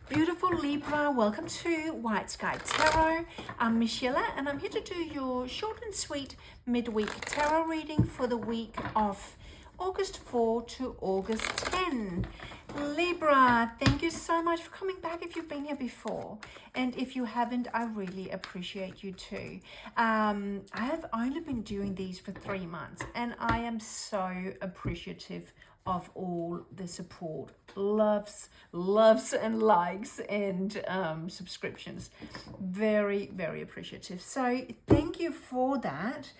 Beautiful Libra, welcome to White Sky Tarot. I'm Michelle and I'm here to do your short and sweet midweek tarot reading for the week of August 4 to August 10. Libra, thank you so much for coming back if you've been here before. And if you haven't, I really appreciate you too. I have only been doing these for 3 months and I am so appreciative of all the support, loves and likes and subscriptions. Very, very appreciative. So thank you for that.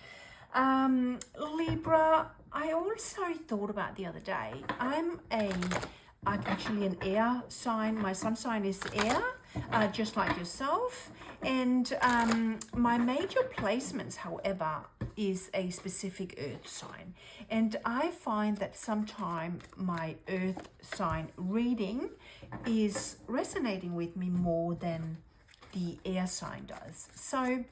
Libra, I also thought about the other day, I'm actually an air sign. My sun sign is air, just like yourself. And my major placements, however, is a specific earth sign. And I find that sometimes my earth sign reading is resonating with me more than the air sign does. So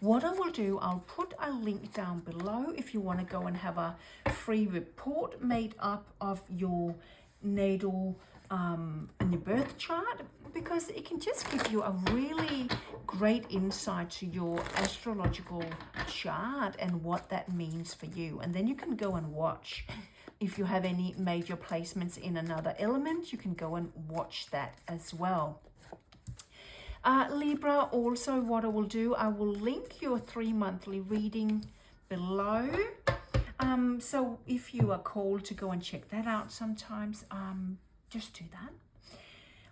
what I will do, I'll put a link down below if you want to go and have a free report made up of your natal and your birth chart, because it can just give you a really great insight to your astrological chart and what that means for you. And then you can go and watch. If you have any major placements in another element, you can go and watch that as well. Libra, also what I will do, I will link your 3 monthly reading below. So if you are called to go and check that out sometimes, just do that.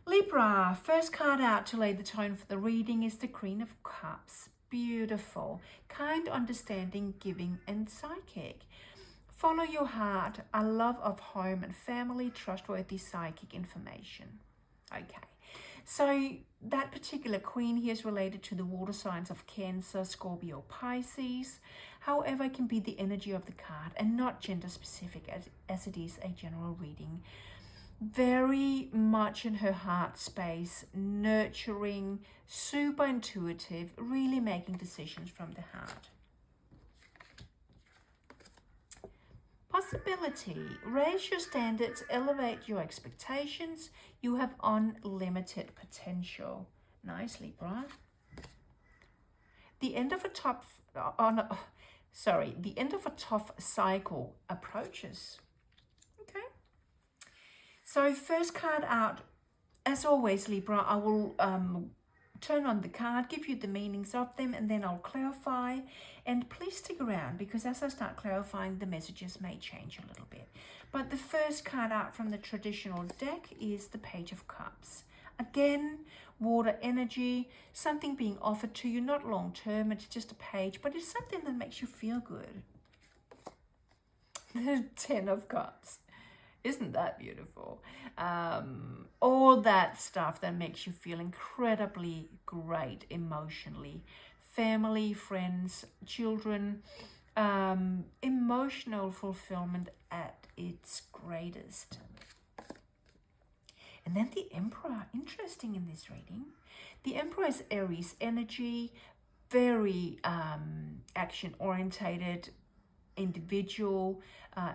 Libra, first card out to lay the tone for the reading is the Queen of Cups. Beautiful, kind, understanding, giving, and psychic. Follow your heart, a love of home and family, trustworthy psychic information. Okay, so that particular queen here is related to the water signs of Cancer, Scorpio, Pisces. However, it can be the energy of the card and not gender specific as it is a general reading. Very much in her heart space, nurturing, super intuitive, really making decisions from the heart. Possibility, raise your standards, elevate your expectations. You have unlimited potential. Nice, Libra. The end of a tough cycle approaches. Okay. So first card out, as always, Libra, I will turn on the card, give you the meanings of them, and then I'll clarify. And please stick around, because as I start clarifying, the messages may change a little bit. But the first card out from the traditional deck is the Page of Cups. Again, water energy, something being offered to you, not long term, it's just a page, but it's something that makes you feel good. The 10 of Cups. Isn't that beautiful? All that stuff that makes you feel incredibly great emotionally. Family, friends, children, emotional fulfillment at its greatest. And then the Emperor, interesting in this reading. The Emperor is Aries energy, very action-orientated individual,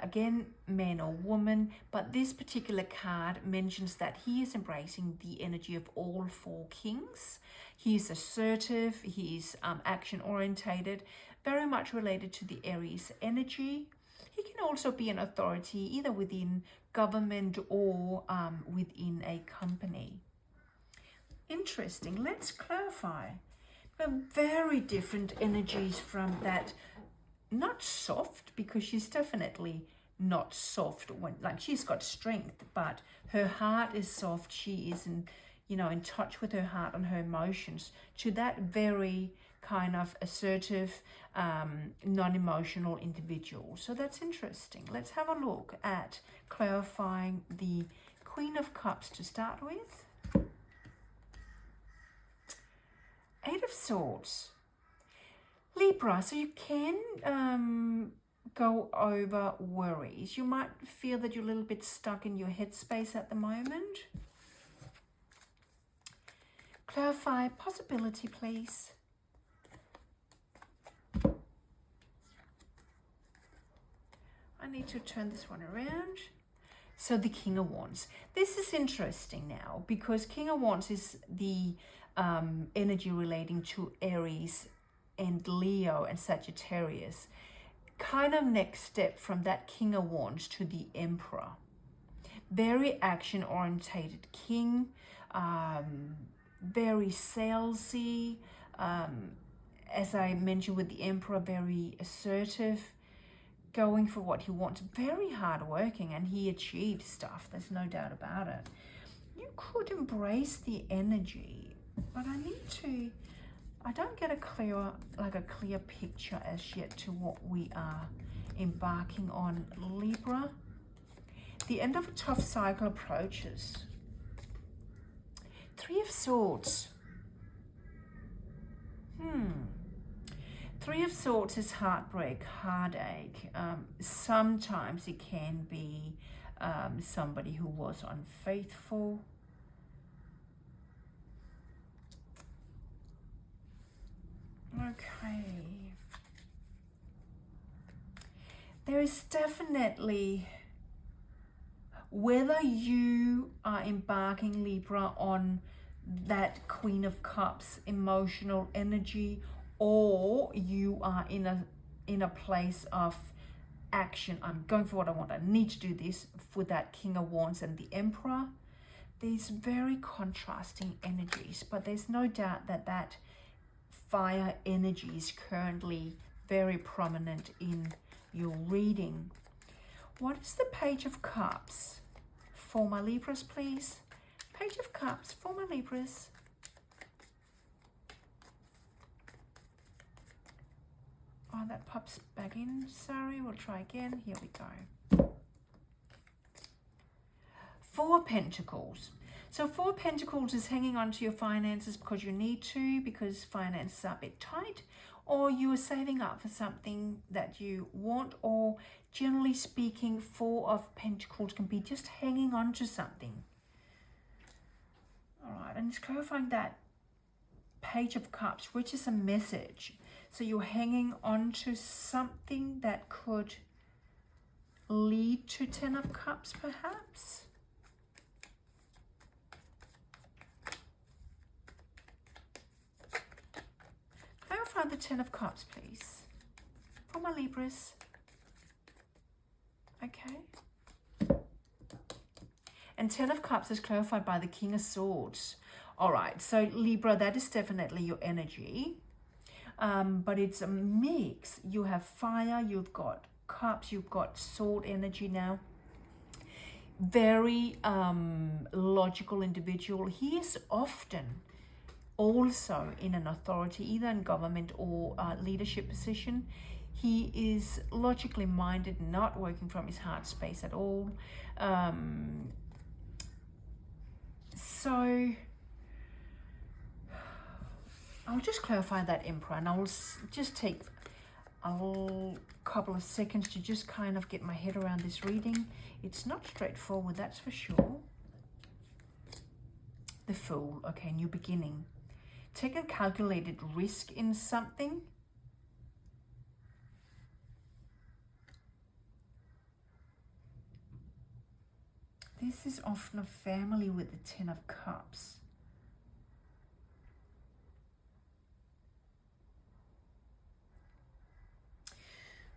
again, man or woman, but this particular card mentions that he is embracing the energy of all 4 kings. He is assertive, he is action-orientated, very much related to the Aries energy. He can also be an authority either within government or within a company. Interesting. Let's clarify. Very different energies from that. Not soft, because she's definitely not soft when, like, she's got strength, but her heart is soft. She is in touch with her heart and her emotions, to that very kind of assertive, non-emotional individual. So that's interesting. Let's have a look at clarifying the Queen of Cups to start with. 8 of Swords. Libra, so you can go over worries. You might feel that you're a little bit stuck in your headspace at the moment. Clarify possibility, please. I need to turn this one around. So the King of Wands. This is interesting now because King of Wands is the energy relating to Aries and Leo and Sagittarius. Kind of next step from that King of Wands to the Emperor. Very action orientated king, very salesy, as I mentioned with the Emperor, very assertive, going for what he wants, very hardworking, and he achieves stuff, there's no doubt about it. You could embrace the energy, but I don't get a clear picture as yet to what we are embarking on, Libra. The end of a tough cycle approaches. Three of Swords. Three of Swords is heartbreak, heartache. Sometimes it can be somebody who was unfaithful. Okay. There is definitely, whether you are embarking, Libra, on that Queen of Cups emotional energy, or you are in a place of action, I'm going for what I want, I need to do this, for that King of Wands and the Emperor, these very contrasting energies, but there's no doubt that that fire energy is currently very prominent in your reading. What is the Page of Cups for my Libras, please? Page of Cups for my Libras. Oh, that pops back in. Sorry, we'll try again. Here we go. Four of Pentacles. So Four of Pentacles is hanging on to your finances because you need to, because finances are a bit tight, or you are saving up for something that you want, or generally speaking, Four of Pentacles can be just hanging on to something. All right, and it's clarifying that Page of Cups, which is a message. So you're hanging on to something that could lead to Ten of Cups, perhaps. Clarify the Ten of Cups, please, for my Libras. Okay. And Ten of Cups is clarified by the King of Swords. All right, so Libra, that is definitely your energy. But it's a mix. You have fire, you've got cups, you've got sword energy now. Very logical individual. He is often also in an authority, either in government or leadership position. He is logically minded, not working from his heart space at all. So I'll just clarify that Emperor, and I'll just take a couple of seconds to just kind of get my head around this reading. It's not straightforward, that's for sure. The Fool. Okay, new beginning. Take a calculated risk in something. This is often a family with the Ten of Cups.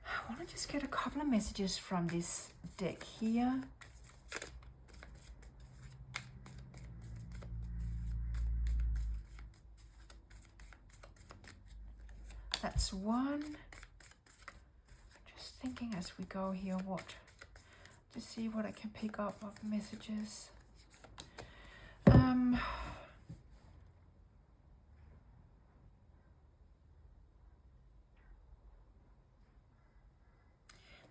I want to just get a couple of messages from this deck here. That's one. Just thinking as we go here to see what I can pick up of messages.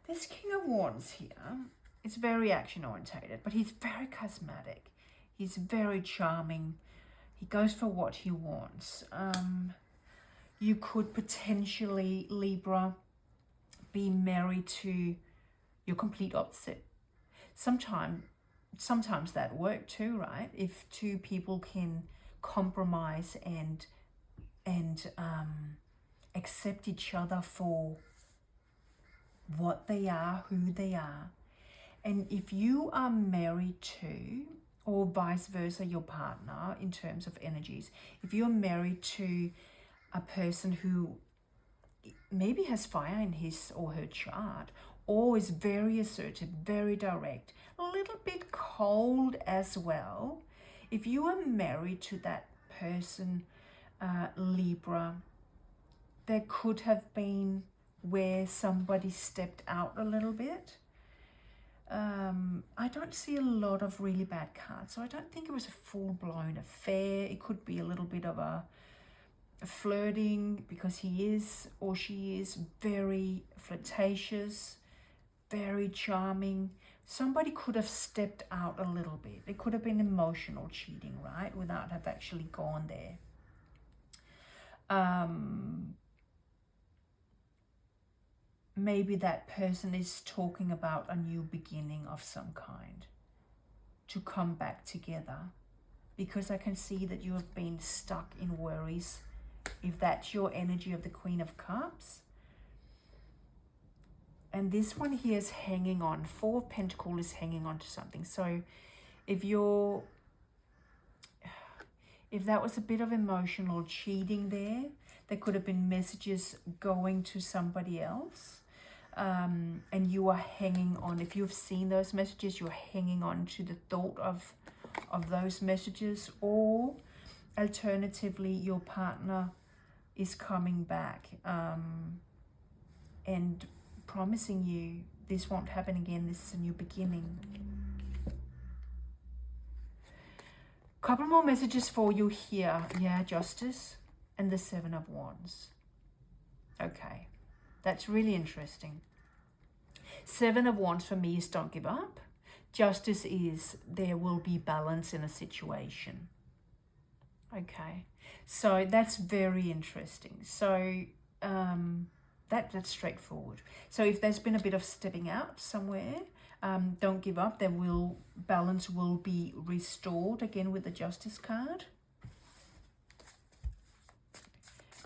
This King of Wands here is very action orientated, but he's very charismatic. He's very charming. He goes for what he wants. You could potentially, Libra, be married to your complete opposite. Sometimes that work too, right? If two people can compromise and accept each other for what they are, who they are, And if you are married to, or vice versa, your partner, in terms of energies, if you're married to a person who maybe has fire in his or her chart, or is very assertive, very direct, a little bit cold as well, if you are married to that person, Libra, there could have been where somebody stepped out a little bit. I don't see a lot of really bad cards, so I don't think it was a full-blown affair. It could be a little bit of a flirting, because he is or she is very flirtatious, very charming. Somebody could have stepped out a little bit. It could have been emotional cheating, right, without have actually gone there. Maybe that person is talking about a new beginning of some kind, to come back together, because I can see that you have been stuck in worries. If that's your energy of the Queen of Cups. And this one here is hanging on. Four of Pentacles is hanging on to something. So if that was a bit of emotional cheating there could have been messages going to somebody else. And you are hanging on. If you've seen those messages, you're hanging on to the thought of those messages. Or alternatively, your partner is coming back and promising you this won't happen again, this is a new beginning. Couple more messages for you here. Yeah, Justice and the Seven of Wands. Okay, that's really interesting. Seven of Wands for me is don't give up. Justice is there will be balance in a situation. Okay, so that's very interesting. So that's straightforward. So if there's been a bit of stepping out somewhere, don't give up. Balance will be restored again with the Justice card.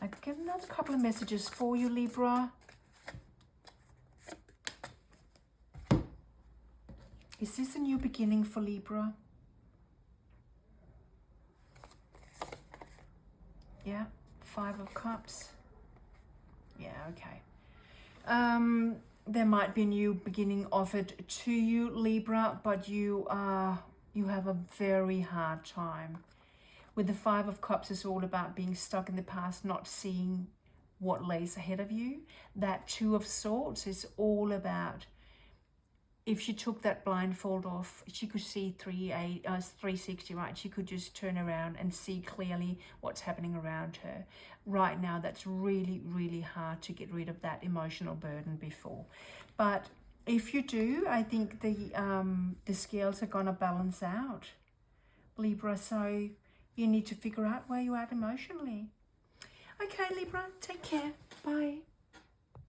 I get another couple of messages for you, Libra. Is this a new beginning for Libra? Yeah, Five of Cups. Yeah, okay. There might be a new beginning offered to you, Libra, but you have a very hard time. With the Five of Cups, it's all about being stuck in the past, not seeing what lays ahead of you. That Two of Swords is all about, if she took that blindfold off, she could see 360, right? She could just turn around and see clearly what's happening around her. Right now, that's really, really hard to get rid of that emotional burden before. But if you do, I think the scales are gonna balance out, Libra. So you need to figure out where you're at emotionally. Okay, Libra, take care. Bye.